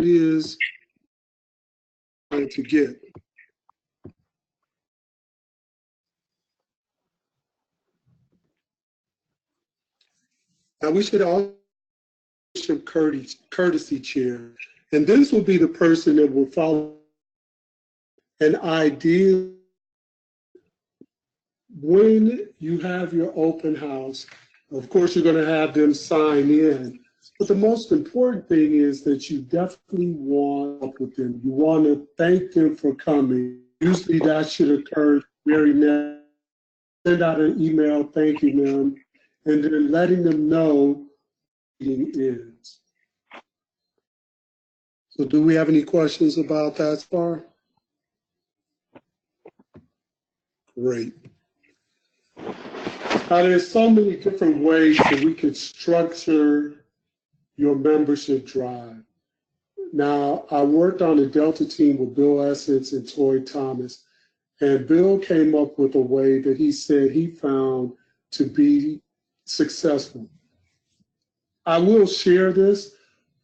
is trying to get. Now we should also courtesy chair, and this will be the person that will follow an idea when you have your open house. Of course, you're going to have them sign in, but the most important thing is that you definitely want up with them. You want to thank them for coming. Usually that should occur very next. Send out an email thanking them and then letting them know the meeting is. So do we have any questions about that so far? Great. Now there's so many different ways that we could structure your membership drive. Now, I worked on a Delta team with Bill Essence and Toy Thomas, and Bill came up with a way that he said he found to be successful. I will share this,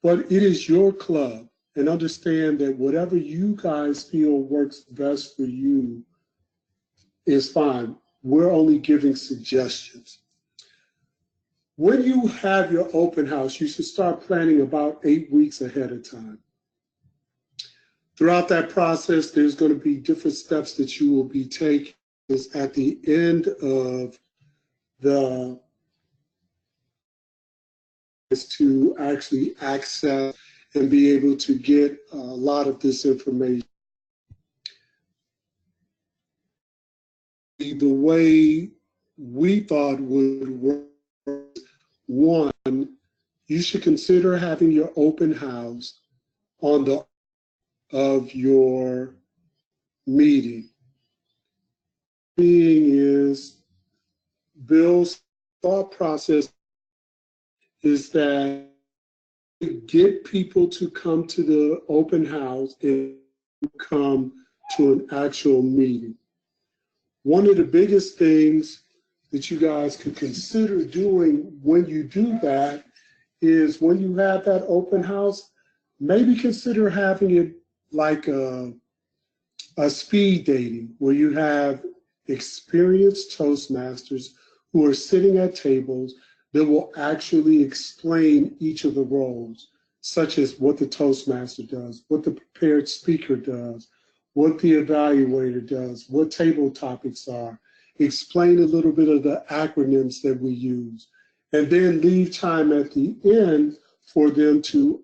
but it is your club, and understand that whatever you guys feel works best for you is fine. We're only giving suggestions. When you have your open house, you should start planning about 8 weeks ahead of time. Throughout that process, there's going to be different steps that you will be taking. At the end of the is to actually access and be able to get a lot of this information. The way we thought would work, one, you should consider having your open house on the of your meeting. Being is Bill's thought process is that get people to come to the open house and come to an actual meeting. One of the biggest things that you guys could consider doing when you do that is when you have that open house, maybe consider having it like a speed dating where you have experienced Toastmasters who are sitting at tables that will actually explain each of the roles, such as what the Toastmaster does, what the prepared speaker does, what the evaluator does, what table topics are, explain a little bit of the acronyms that we use, and then leave time at the end for them to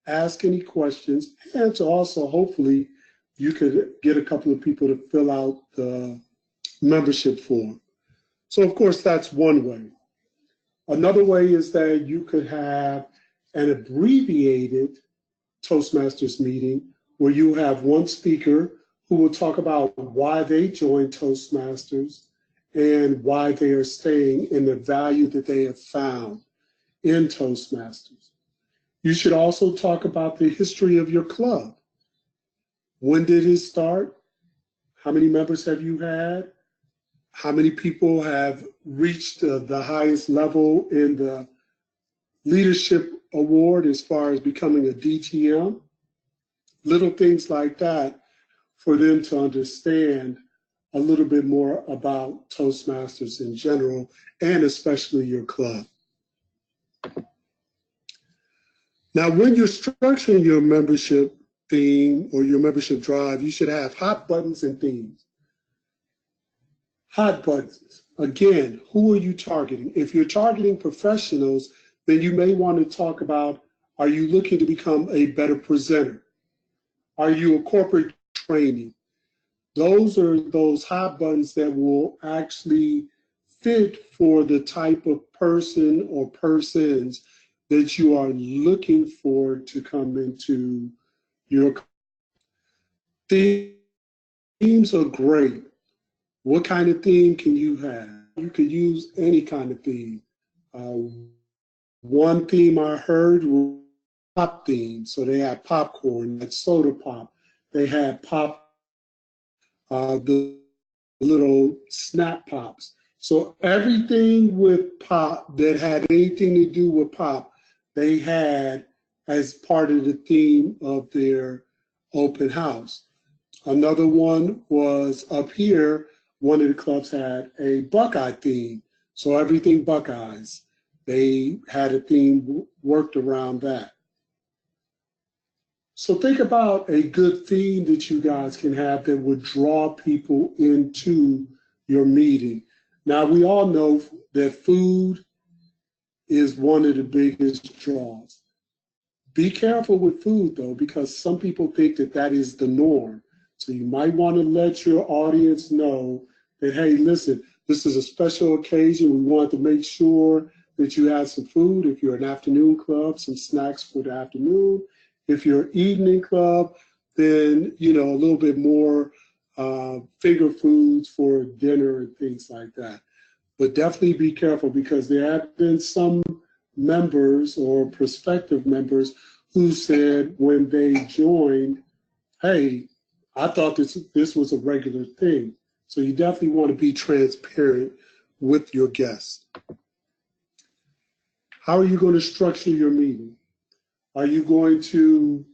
ask any questions, and to also hopefully you could get a couple of people to fill out the membership form. So of course that's one way. Another way is that you could have an abbreviated Toastmasters meeting where you have one speaker who will talk about why they joined Toastmasters and why they are staying and the value that they have found in Toastmasters. You should also talk about the history of your club. When did it start? How many members have you had? How many people have reached the highest level in the leadership award as far as becoming a DTM? Little things like that for them to understand a little bit more about Toastmasters in general, and especially your club. Now, when you're structuring your membership theme or your membership drive, you should have hot buttons and themes. Hot buttons. Again, who are you targeting? If you're targeting professionals, then you may want to talk about, are you looking to become a better presenter? Are you a corporate trainee? Those are those hot buttons that will actually fit for the type of person or persons that you are looking for to come into your themes are great. What kind of theme can you have? You could use any kind of theme. One theme I heard was pop theme. So they had popcorn, they had soda pop, they had pop, the little snap pops. So everything with pop that had anything to do with pop, they had as part of the theme of their open house. Another one was up here, one of the clubs had a Buckeye theme. So everything Buckeyes. They had a theme worked around that. So think about a good theme that you guys can have that would draw people into your meeting. Now, we all know that food is one of the biggest draws. Be careful with food, though, because some people think that that is the norm. So you might want to let your audience know that, hey, listen, this is a special occasion. We want to make sure that you have some food. If you're an afternoon club, some snacks for the afternoon. If you're an evening club, then, you know, a little bit more finger foods for dinner and things like that. But definitely be careful, because there have been some members or prospective members who said when they joined, hey, I thought this was a regular thing. So you definitely want to be transparent with your guests. How are you going to structure your meeting? Are you going to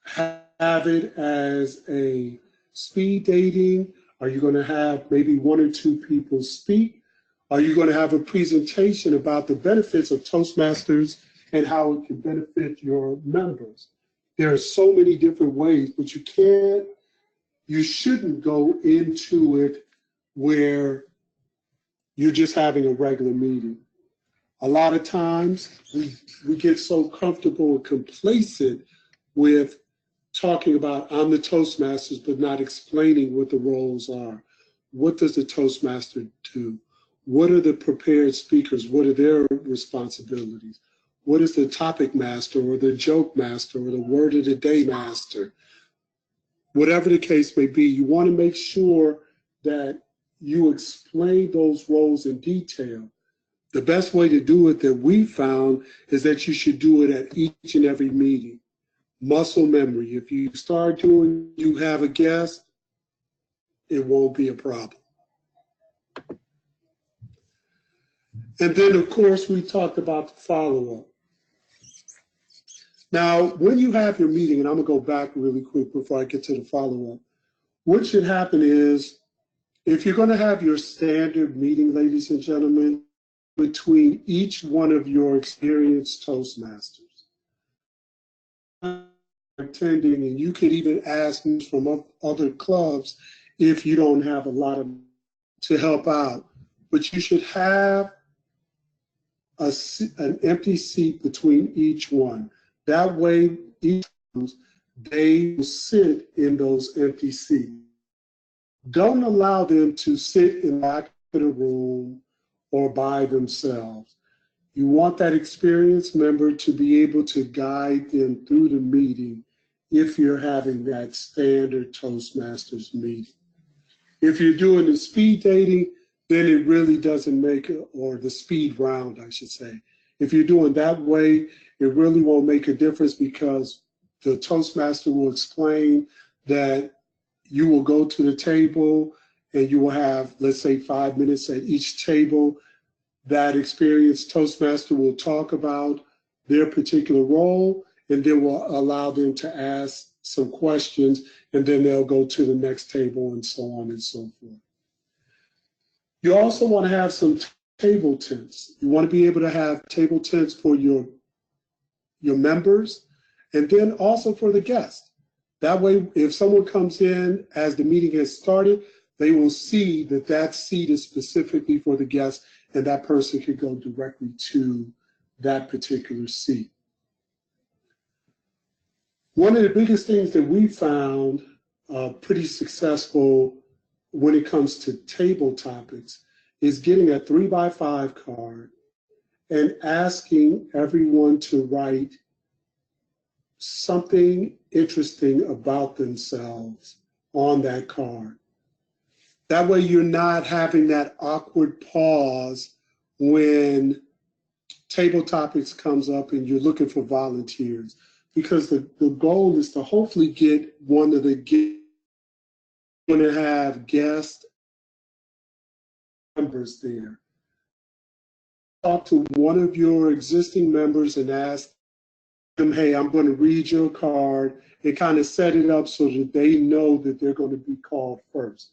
have it as a speed dating? Are you going to have maybe one or two people speak? Are you going to have a presentation about the benefits of Toastmasters and how it can benefit your members? There are so many different ways, but you shouldn't go into it where you're just having a regular meeting. A lot of times we get so comfortable and complacent with talking about I'm the Toastmasters, but not explaining what the roles are. What does the Toastmaster do? What are the prepared speakers? What are their responsibilities? What is the topic master or the joke master or the word of the day master? Whatever the case may be, you want to make sure that you explain those roles in detail. The best way to do it that we found is that you should do it at each and every meeting. Muscle memory. If you start doing, you have a guest, it won't be a problem. And then, of course, we talked about the follow-up. Now, when you have your meeting, and I'm going to go back really quick before I get to the follow-up, what should happen is, if you're going to have your standard meeting, ladies and gentlemen, between each one of your experienced Toastmasters attending, and you could even ask me from other clubs if you don't have a lot of to help out, but you should have an empty seat between each one. That way, each they will sit in those empty seats. Don't allow them to sit in the back of the room or by themselves. You want that experienced member to be able to guide them through the meeting if you're having that standard Toastmasters meeting. If you're doing the speed dating, then it really doesn't make it, or the speed round, I should say. If you're doing that way, it really won't make a difference, because the Toastmaster will explain that you will go to the table and you will have, let's say, 5 minutes at each table. That experienced Toastmaster will talk about their particular role, and then we'll allow them to ask some questions, and then they'll go to the next table and so on and so forth. You also want to have some table tents. You want to be able to have table tents for your members, and then also for the guests. That way, if someone comes in as the meeting has started, they will see that that seat is specifically for the guest, and that person can go directly to that particular seat. One of the biggest things that we found pretty successful when it comes to table topics is getting a 3x5 card and asking everyone to write something interesting about themselves on that card. That way you're not having that awkward pause when table topics comes up and you're looking for volunteers, because the goal is to hopefully get one of the guests. You're going to have guest members there. Talk to one of your existing members and ask them, hey, I'm going to read your card, and kind of set it up so that they know that they're going to be called first.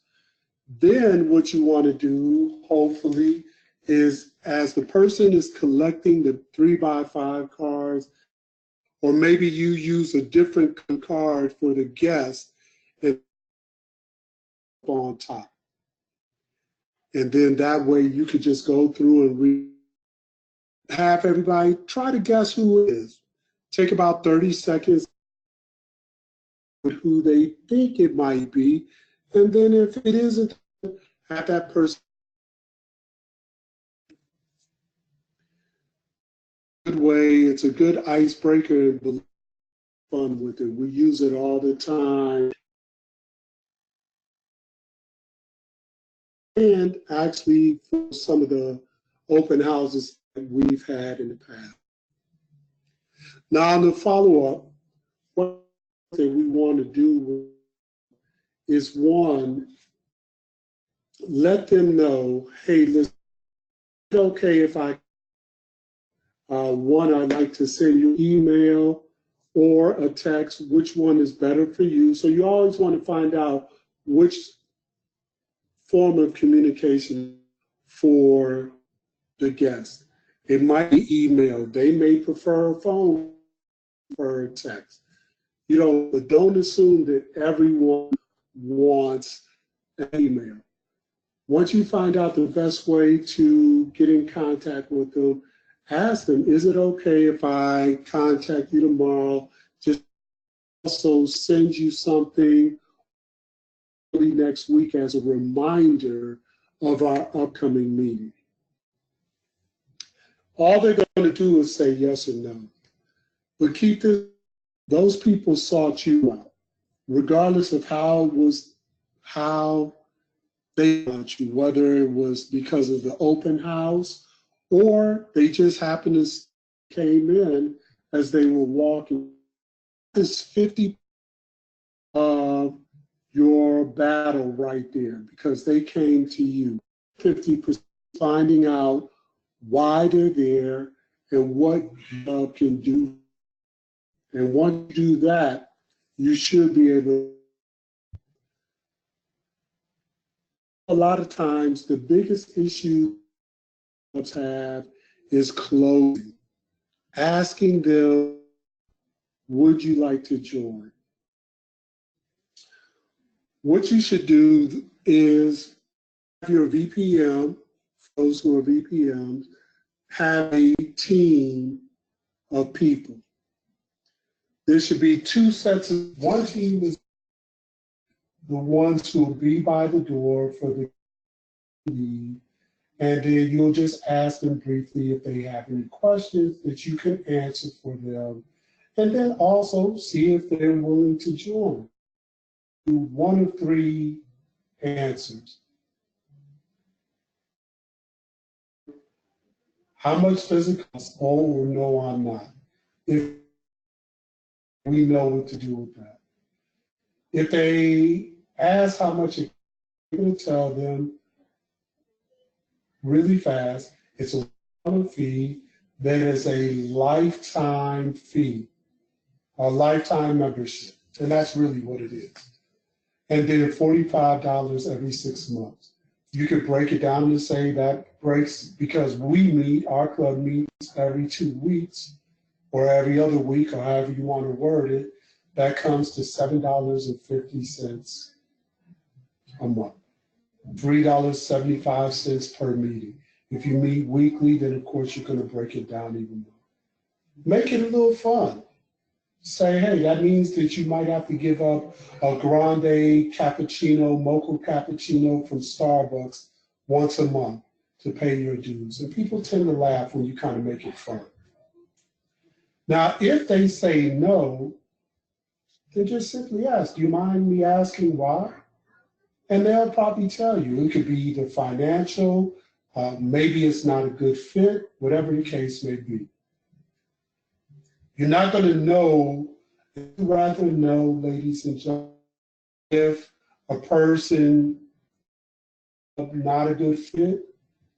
Then what you want to do, hopefully, is as the person is collecting the 3x5 cards, or maybe you use a different card for the guest and on top. And then that way you could just go through and read, have everybody try to guess who it is. Take about 30 seconds with who they think it might be. And then if it isn't, have that person. Good way, it's a good icebreaker and fun with it. We use it all the time. And actually for some of the open houses that we've had in the past. Now, on the follow-up, what we want to do is, one, let them know, hey, listen, it's okay if I'd like to send you an email or a text, which one is better for you. So you always want to find out which form of communication for the guest. It might be email. They may prefer a phone or a text. But don't assume that everyone wants an email. Once you find out the best way to get in contact with them, ask them, is it okay if I contact you tomorrow? Just also send you something early next week as a reminder of our upcoming meeting. All they're going to do is say yes or no. But keep this, those people sought you out, regardless of how they sought you, whether it was because of the open house or they just happened to came in as they were walking. It's 50 of your battle right there because they came to you. 50% finding out why they're there and what you can do. And once you do that, you should be able. A lot of times, the biggest issue have is closing. Asking them, would you like to join? What you should do is have your VPM, those who are VPMs, have a team of people. There should be two sets of, one team is the ones who will be by the door for the meeting, and then you'll just ask them briefly if they have any questions that you can answer for them, and then also see if they're willing to join. Do one of three answers. How much does it cost? Oh, or no, I'm not. If we know what to do with that. If they ask how much it's going to tell them really fast, it's a fee that is a lifetime fee, a lifetime membership. And that's really what it is. And then $45 every 6 months. You could break it down and say that breaks because our club meets every 2 weeks or every other week or however you want to word it. That comes to $7.50 a month, $3.75 per meeting. If you meet weekly, then of course you're going to break it down even more. Make it a little fun. Say, hey, that means that you might have to give up a grande cappuccino, mocha cappuccino from Starbucks once a month to pay your dues. And people tend to laugh when you kind of make it fun. Now, if they say no, then just simply ask, do you mind me asking why? And they'll probably tell you. It could be either financial, maybe it's not a good fit, whatever the case may be. You're not going to know, you'd rather know, ladies and gentlemen, if a person not a good fit.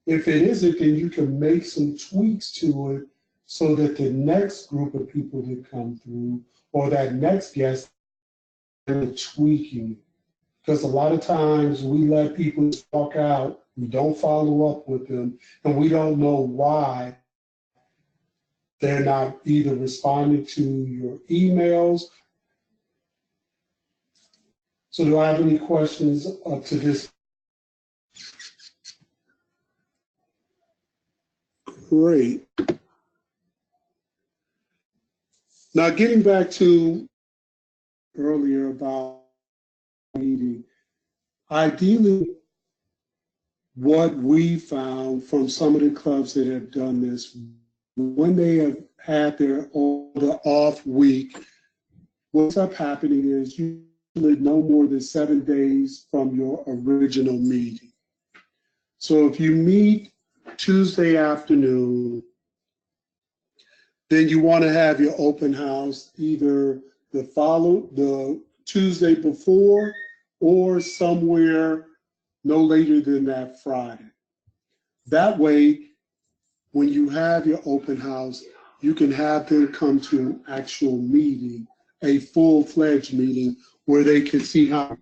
If it isn't, then you can make some tweaks to it so that the next group of people that come through or that next guest are tweaking. Because a lot of times we let people walk out, we don't follow up with them, and we don't know why they're not either responding to your emails. So do I have any questions up to this? Great. Now getting back to earlier about meeting, ideally what we found from some of the clubs that have done this, when they have had their off week, what's up happening is usually no more than 7 days from your original meeting. So if you meet Tuesday afternoon, then you want to have your open house either the Tuesday before or somewhere no later than that Friday. That way, when you have your open house, you can have them come to an actual meeting, a full-fledged meeting where they can see how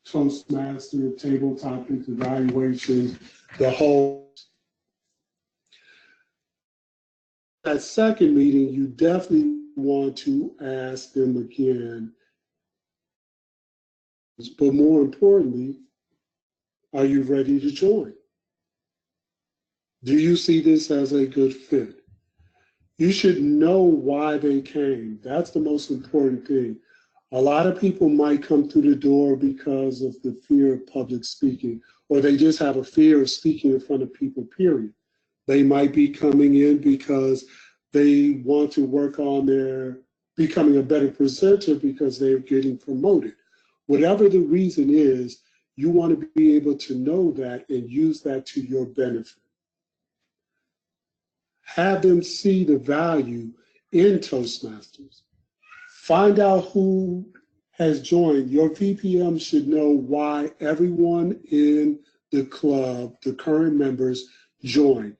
Toastmaster, table topics, evaluations, the whole. That second meeting, you definitely want to ask them again. But more importantly, are you ready to join? Do you see this as a good fit? You should know why they came. That's the most important thing. A lot of people might come through the door because of the fear of public speaking, or they just have a fear of speaking in front of people, period. They might be coming in because they want to work on their becoming a better presenter because they're getting promoted. Whatever the reason is, you want to be able to know that and use that to your benefit. Have them see the value in Toastmasters. Find out who has joined. Your VPM should know why everyone in the club, the current members, joined.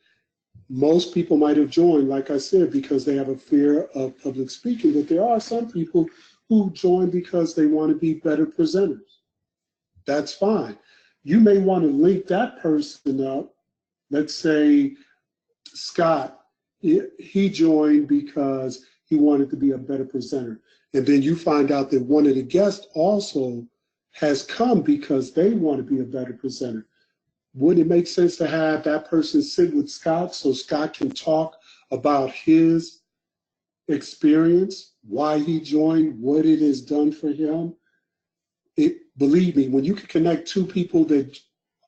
Most people might have joined, like I said, because they have a fear of public speaking, but there are some people who join because they want to be better presenters. That's fine. You may want to link that person up. Let's say Scott, he joined because he wanted to be a better presenter. And then you find out that one of the guests also has come because they want to be a better presenter. Wouldn't it make sense to have that person sit with Scott so Scott can talk about his experience, why he joined, what it has done for him? Believe me, when you can connect two people that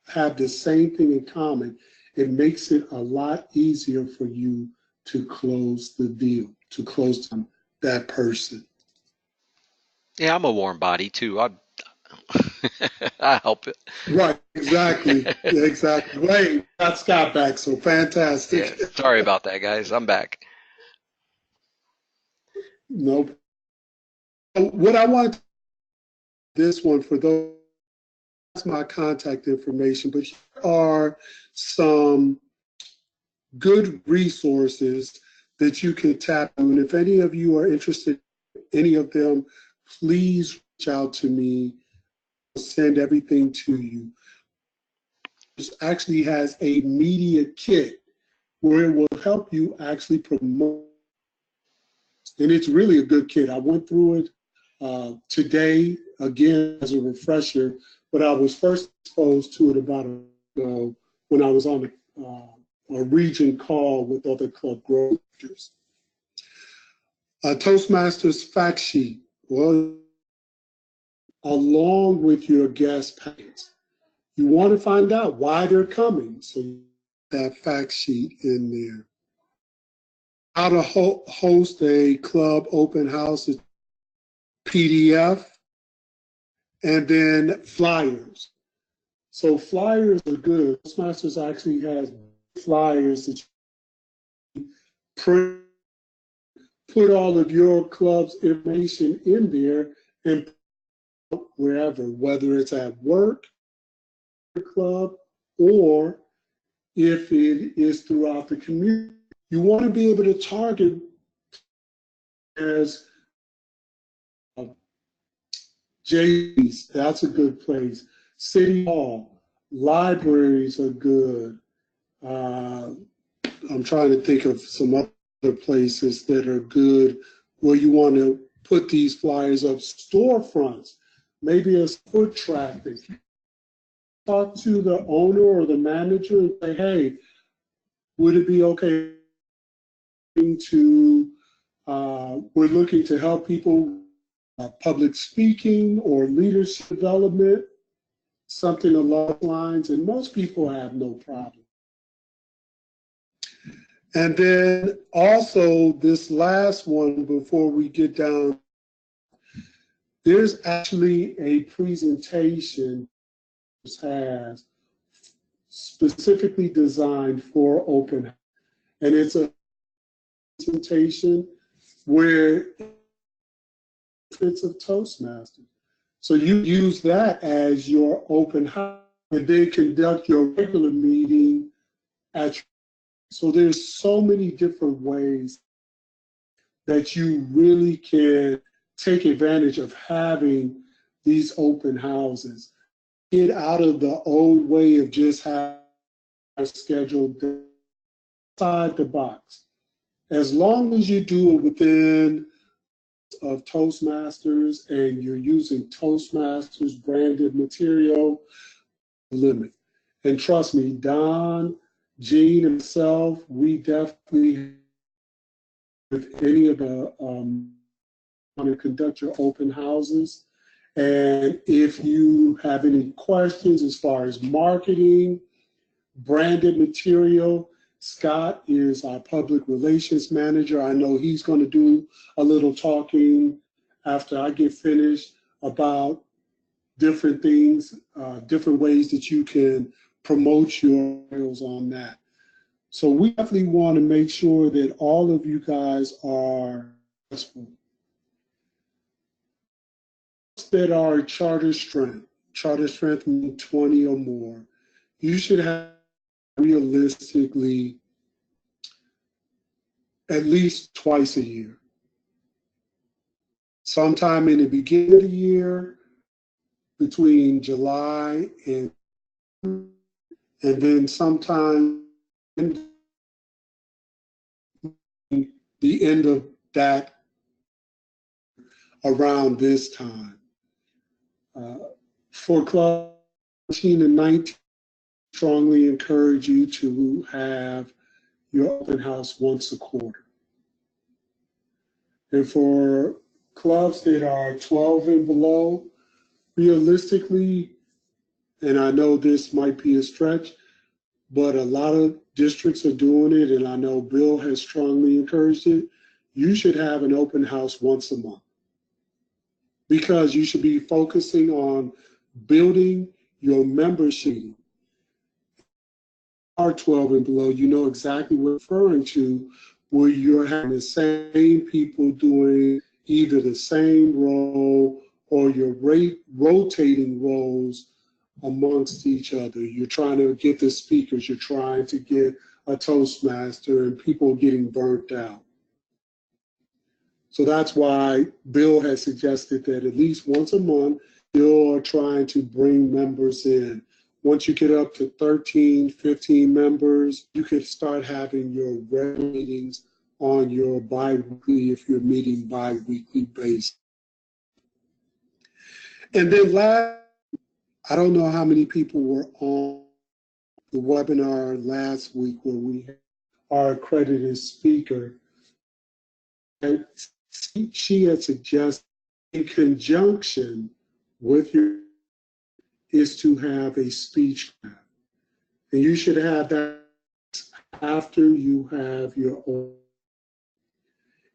have the same thing in common, it makes it a lot easier for you to close the deal, to close that person. Yeah, I'm a warm body too. I help it. Right, exactly. Yeah, exactly. Wait, got Scott back, so fantastic. Yeah, sorry about that, guys. I'm back. Nope. What I want this one for those, that's my contact information, but here are some good resources that you can tap on. And if any of you are interested in any of them, please reach out to me. I'll send everything to you. This actually has a media kit where it will help you actually promote. And it's really a good kit. I went through it today, again, as a refresher, but I was first exposed to it about a week ago when I was on a region call with other club growers. Toastmasters fact sheet, well, along with your guest packets. You want to find out why they're coming, so that fact sheet in there. How to host a club open house PDF, and then flyers. So flyers are good. Toastmasters actually has flyers that you print, put all of your club's information in there and wherever, whether it's at work, club, or if it is throughout the community. You want to be able to target as JC's, that's a good place. City Hall, libraries are good. I'm trying to think of some other places that are good where you want to put these flyers up. Storefronts, maybe a foot traffic. Talk to the owner or the manager and say, hey, would it be okay to, we're looking to help people public speaking or leadership development, something along those lines, and most people have no problem. And then also this last one before we get down, there's actually a presentation this has specifically designed for open house. And it's a presentation where it's of Toastmasters. So you use that as your open house and then conduct your regular meeting at your. So there's so many different ways that you really can take advantage of having these open houses. Get out of the old way of just having a schedule outside the box. As long as you do it within of Toastmasters and you're using Toastmasters branded material, limit. And trust me, Don, Gene, and myself, we definitely, with any of the want to conduct your open houses. And if you have any questions as far as marketing, branded material, Scott is our public relations manager. I know he's going to do a little talking after I get finished about different things, different ways that you can promote your sales on that. So we definitely want to make sure that all of you guys are successful. That are charter strength means 20 or more. You should have realistically at least twice a year. Sometime in the beginning of the year, between July and then sometime in the end of that around this time. For Club 18 and 19, strongly encourage you to have your open house once a quarter. And for clubs that are 12 and below, realistically, and I know this might be a stretch, but a lot of districts are doing it, and I know Bill has strongly encouraged it, you should have an open house once a month. Because you should be focusing on building your membership. Are 12 and below, you know exactly what I'm referring to, where you're having the same people doing either the same role or you're rotating roles amongst each other. You're trying to get the speakers, you're trying to get a Toastmaster, and people getting burnt out. So that's why Bill has suggested that at least once a month, you're trying to bring members in. Once you get up to 13, 15 members, you can start having your regular meetings on your bi-weekly, if you're meeting bi-weekly basis. And then last, I don't know how many people were on the webinar last week where we had our accredited speaker. And she had suggested in conjunction with your is to have a speech craft. And you should have that after you have your own.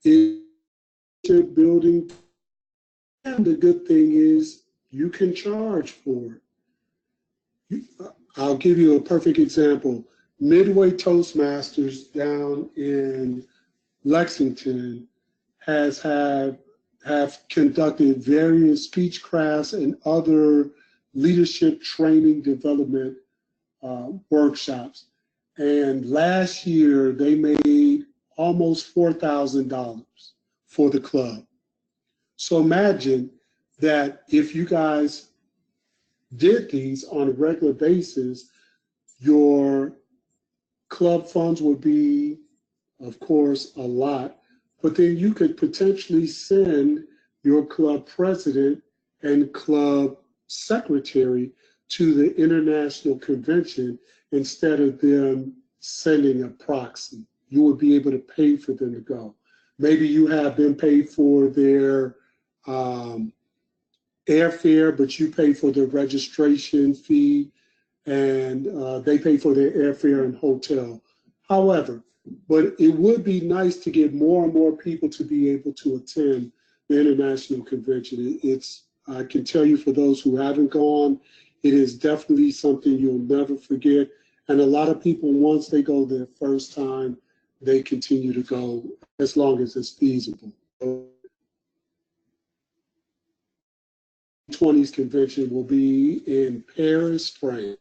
In your building, and the good thing is you can charge for it. I'll give you a perfect example. Midway Toastmasters down in Lexington have conducted various speech crafts and other leadership training development workshops. And last year they made almost $4,000 for the club. So imagine that if you guys did these on a regular basis, your club funds would be, of course, a lot, but then you could potentially send your club president and club secretary to the international convention instead of them sending a proxy. You would be able to pay for them to go. Maybe you have them pay for their airfare, but you pay for the registration fee and they pay for their airfare and hotel. However, but it would be nice to get more and more people to be able to attend the international convention. I can tell you for those who haven't gone, it is definitely something you'll never forget. And a lot of people, once they go their first time, they continue to go as long as it's feasible. 20's convention will be in Paris, France.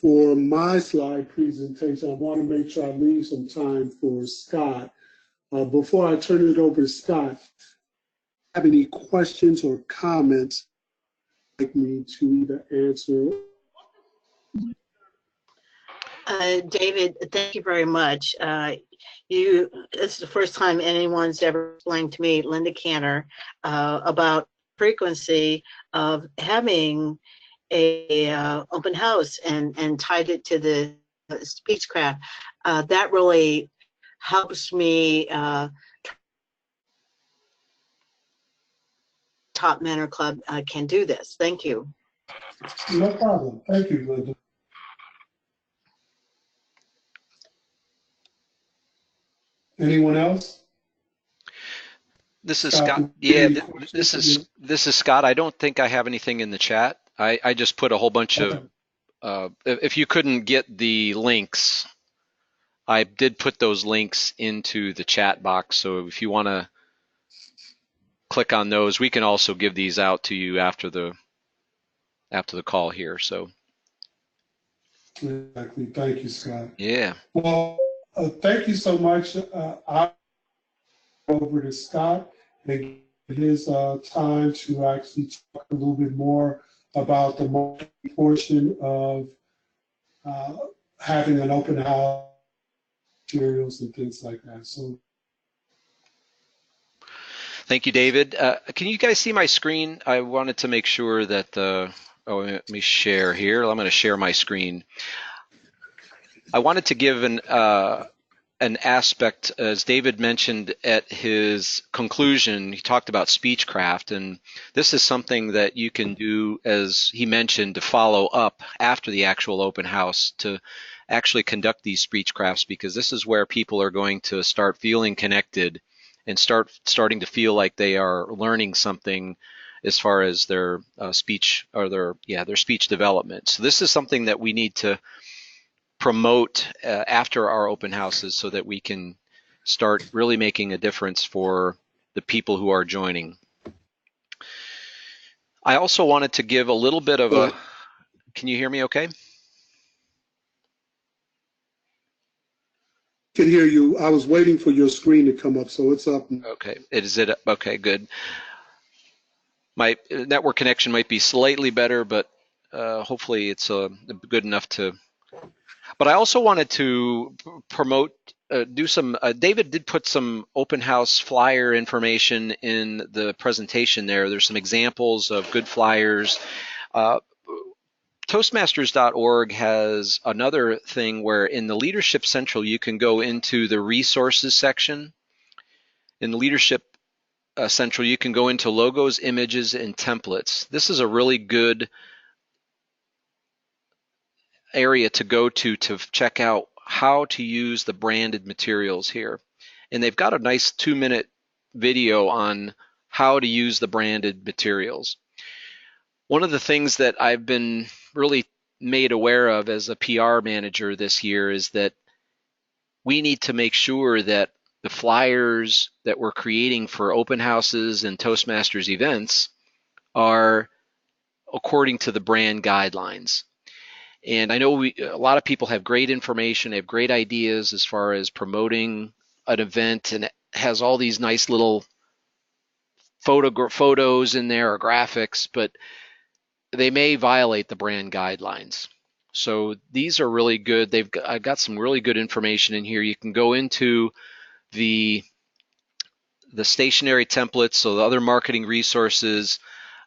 For my slide presentation, I want to make sure I leave some time for Scott. Before I turn it over to Scott, have any questions or comments you'd like me to either answer? David, thank you very much. This is the first time anyone's ever explained to me, Linda Cantor, about frequency of having a open house and tied it to the Speechcraft. That really helps me. Top Manor Club can do this. Thank you. No problem. Thank you, Linda. Anyone else? This is Scott. Yeah, this is Scott. I don't think I have anything in the chat. I just put a whole bunch of. If you couldn't get the links, I did put those links into the chat box. So if you want to click on those, we can also give these out to you after the call here. So. Exactly. Thank you, Scott. Yeah. Well, thank you so much. I'll go over to Scott and give his time to actually talk a little bit more about the marketing portion of having an open house, materials and things like that. So, thank you, David. Can you guys see my screen? I wanted to make sure that let me share here. I'm going to share my screen. I wanted to give an aspect, as David mentioned at his conclusion, he talked about Speechcraft, and this is something that you can do, as he mentioned, to follow up after the actual open house to actually conduct these Speechcrafts, because this is where people are going to start feeling connected and starting to feel like they are learning something as far as their speech or their speech development. So this is something that we need to promote after our open houses so that we can start really making a difference for the people who are joining. I also wanted to give a little bit of a, can you hear me okay? Can hear you. I was waiting for your screen to come up, so it's up. Okay, okay, good. My network connection might be slightly better, but hopefully it's good enough to. But I also wanted to promote, David did put some open house flyer information in the presentation there. There's some examples of good flyers. Toastmasters.org has another thing where in the Leadership Central, you can go into the resources section. In the Leadership Central, you can go into logos, images, and templates. This is a really good area to go to check out how to use the branded materials here. And they've got a nice 2-minute video on how to use the branded materials. One of the things that I've been really made aware of as a PR manager this year is that we need to make sure that the flyers that we're creating for open houses and Toastmasters events are according to the brand guidelines. And I know a lot of people have great information, they have great ideas as far as promoting an event, and it has all these nice little photos in there or graphics, but they may violate the brand guidelines. So these are really good. I've got some really good information in here. You can go into the stationery templates, so the other marketing resources,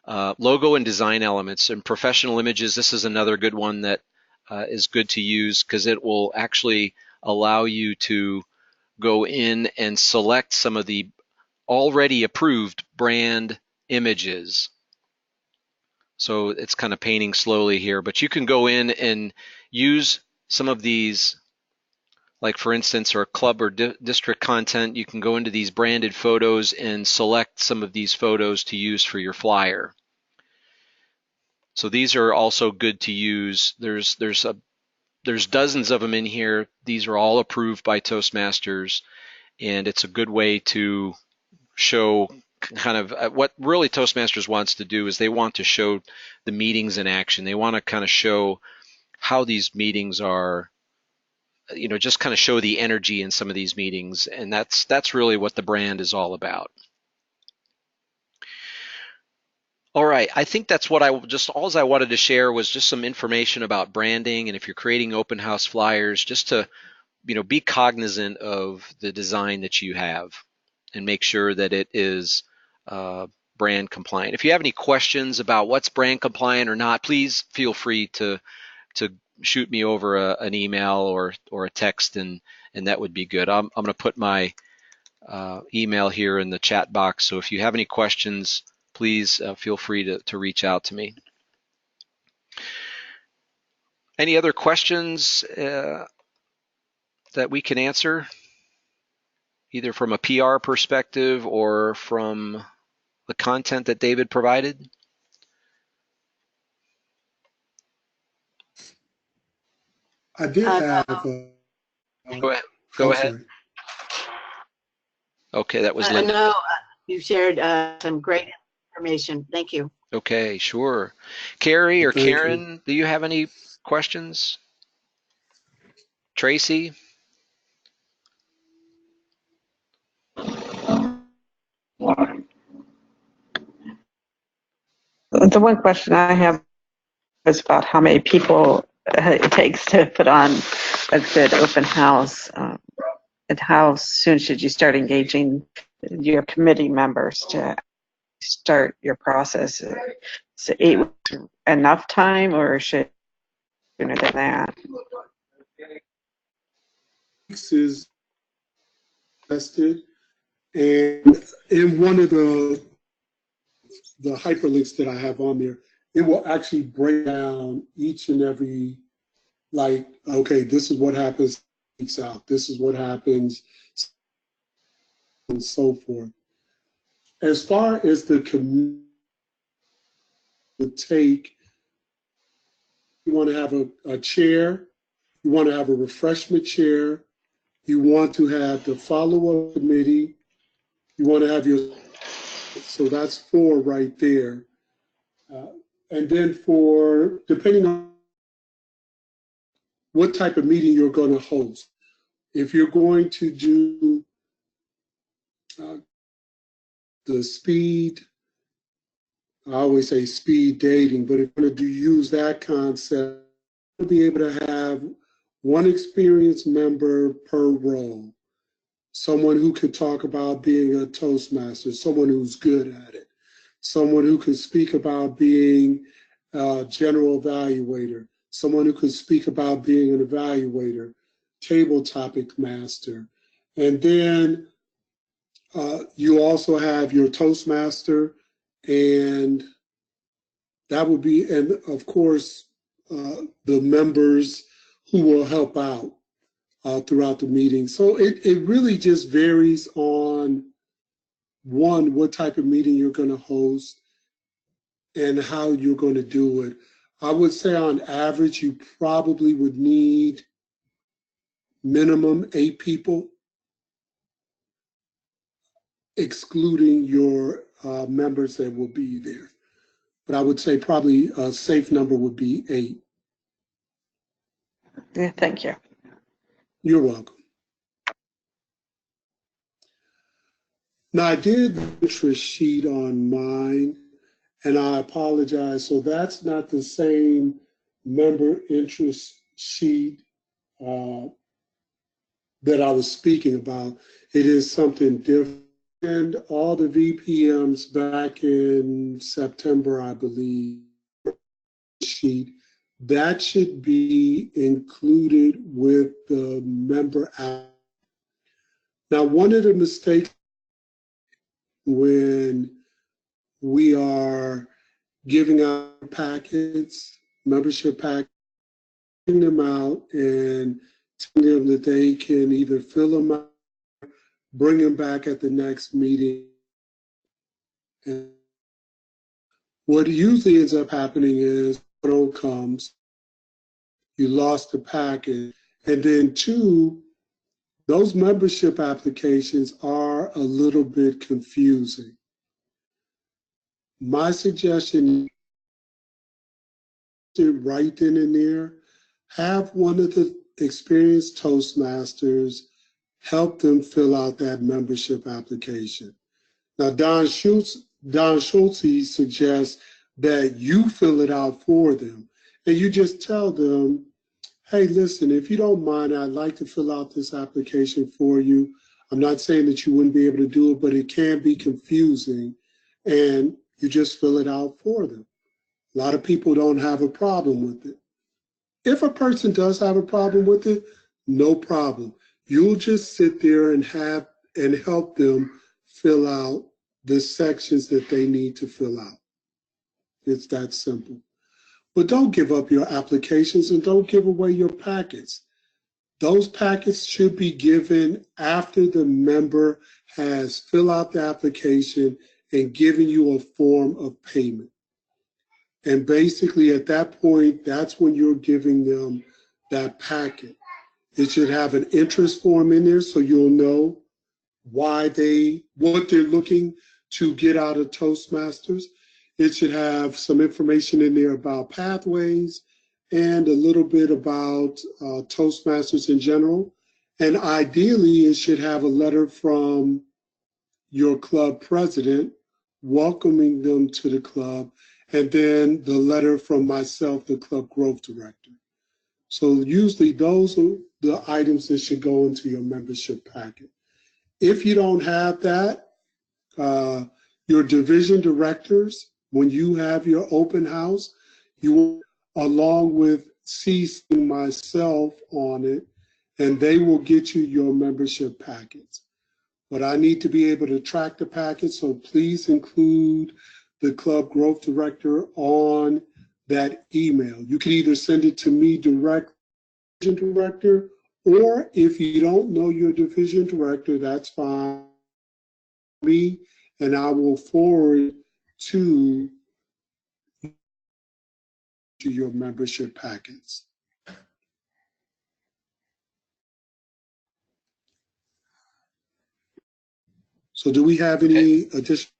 logo and design elements, and professional images. This is another good one that is good to use because it will actually allow you to go in and select some of the already approved brand images. So it's kind of painting slowly here, but you can go in and use some of these, like for instance, or club or district content. You can go into these branded photos and select some of these photos to use for your flyer. So these are also good to use. There's dozens of them in here. These are all approved by Toastmasters, and it's a good way to show kind of what really Toastmasters wants to do is they want to show the meetings in action. They want to kind of show how these meetings are, just kind of show the energy in some of these meetings, and that's really what the brand is all about. All right, I think that's what all I wanted to share was just some information about branding, and if you're creating open house flyers, just to be cognizant of the design that you have and make sure that it is brand compliant. If you have any questions about what's brand compliant or not, please feel free to shoot me over an email or a text, and that would be good. I'm going to put my email here in the chat box, so if you have any questions, please feel free to reach out to me. Any other questions that we can answer, either from a PR perspective or from the content that David provided? I did have. Go ahead. Go ahead. Sorry. Okay, that was Linda. No, you shared some great information. Thank you. Okay, sure. Carrie or Thank Karen, do you have any questions? Tracy? The one question I have is about how many people it takes to put on a good open house, and how soon should you start engaging your committee members to start your process? Is 8 weeks enough time, or should sooner than that? Is tested, and in one of the hyperlinks that I have on there, it will actually break down each and every, like, okay, this is what happens weeks out, this is what happens, and so forth. As far as the community would take, you want to have a chair, you want to have a refreshment chair, you want to have the follow-up committee, you want to have your, so that's 4 right there. And then depending on what type of meeting you're going to host, if you're going to do the speed, I always say speed dating, but if you're going to use that concept, you'll be able to have one experienced member per role. Someone who could talk about being a Toastmaster, someone who's good at it, someone who could speak about being a general evaluator, someone who could speak about being an evaluator, table topic master. And then you also have your Toastmaster, and that would be, and of course, the members who will help out throughout the meeting. So it really just varies on, one, what type of meeting you're going to host and how you're going to do it. I would say on average, you probably would need minimum 8 people, excluding your members that will be there. But I would say probably a safe number would be 8. Yeah, thank you. You're welcome. Now, I did the interest sheet on mine, and I apologize. So that's not the same member interest sheet uh, that I was speaking about. It is something different. And all the VPMs back in September, I believe, sheet, that should be included with the member app. Now, one of the mistakes when we are giving out packets, membership packets, giving them out and telling them that they can either fill them out, bring them back at the next meeting. And what usually ends up happening is photo comes, you lost the packet, and then two, those membership applications are a little bit confusing. My suggestion is right then and there, have one of the experienced Toastmasters help them fill out that membership application. Now, Don Schultze suggests that you fill it out for them, and you just tell them, hey, listen, if you don't mind, I'd like to fill out this application for you. I'm not saying that you wouldn't be able to do it, but it can be confusing, and you just fill it out for them. A lot of people don't have a problem with it. If a person does have a problem with it, no problem. You'll just sit there and help them fill out the sections that they need to fill out. It's that simple. But don't give up your applications and don't give away your packets. Those packets should be given after the member has filled out the application and given you a form of payment. And basically at that point, that's when you're giving them that packet. It should have an interest form in there so you'll know what they're looking to get out of Toastmasters. It should have some information in there about pathways and a little bit about Toastmasters in general. And ideally, it should have a letter from your club president welcoming them to the club, and then the letter from myself, the club growth director. So usually those are the items that should go into your membership packet. If you don't have that, your division directors, when you have your open house, you along with CCing myself on it, and they will get you your membership packets. But I need to be able to track the packets, so please include the club growth director on that email. You can either send it to me direct, division director, or if you don't know your division director, that's fine. Me, and I will forward to your membership packets. So do we have any additional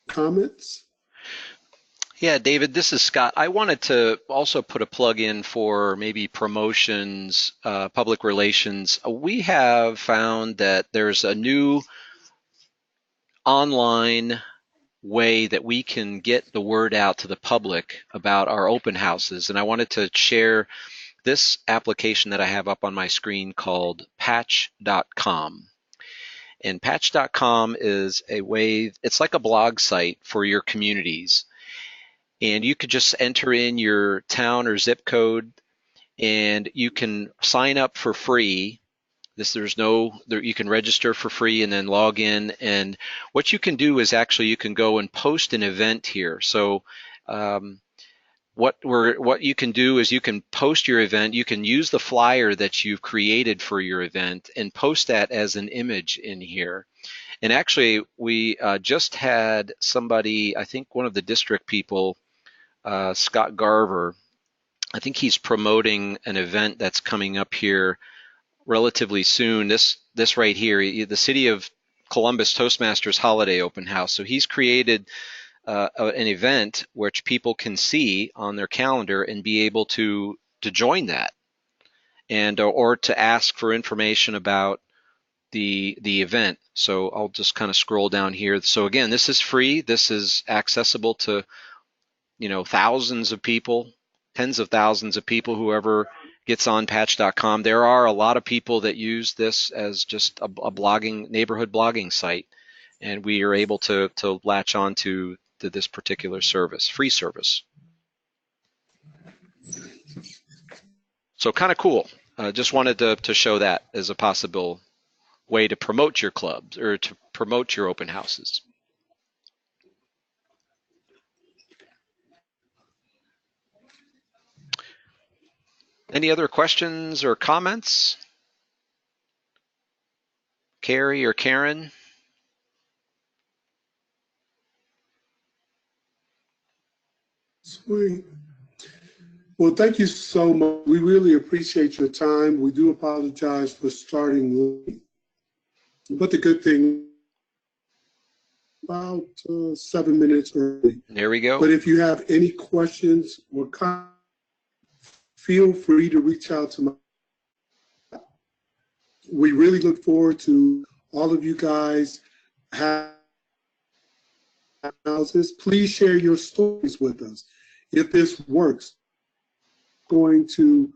comments? Yeah, David, this is Scott. I wanted to also put a plug in for maybe promotions, public relations. We have found that there's a new online way that we can get the word out to the public about our open houses. And I wanted to share this application that I have up on my screen called Patch.com. And Patch.com is a way, it's like a blog site for your communities. And you could just enter in your town or zip code, and you can sign up for free. You can register for free and then log in. And what you can do is actually you can go and post an event here. So what you can do is you can post your event. You can use the flyer that you've created for your event and post that as an image in here. And actually, we just had somebody, I think one of the district people, Scott Garver, I think he's promoting an event that's coming up here relatively soon. This right here, the City of Columbus Toastmasters Holiday Open House. So he's created an event which people can see on their calendar and be able to join that. and or to ask for information about the event. So I'll just kind of scroll down here. So again, this is free. This is accessible to, you know, thousands of people, tens of thousands of people, whoever gets on patch.com. There are a lot of people that use this as just a blogging, neighborhood blogging site, and we are able to latch on to this particular service, free service. So kind of cool. Just wanted to show that as a possible way to promote your clubs or to promote your open houses. Any other questions or comments? Carrie or Karen? Sweet. Well, thank you so much. We really appreciate your time. We do apologize for starting late, but the good thing, about 7 minutes early. There we go. But if you have any questions or comments, feel free to reach out to me. We really look forward to all of you guys have houses. Please share your stories with us. If this works, going to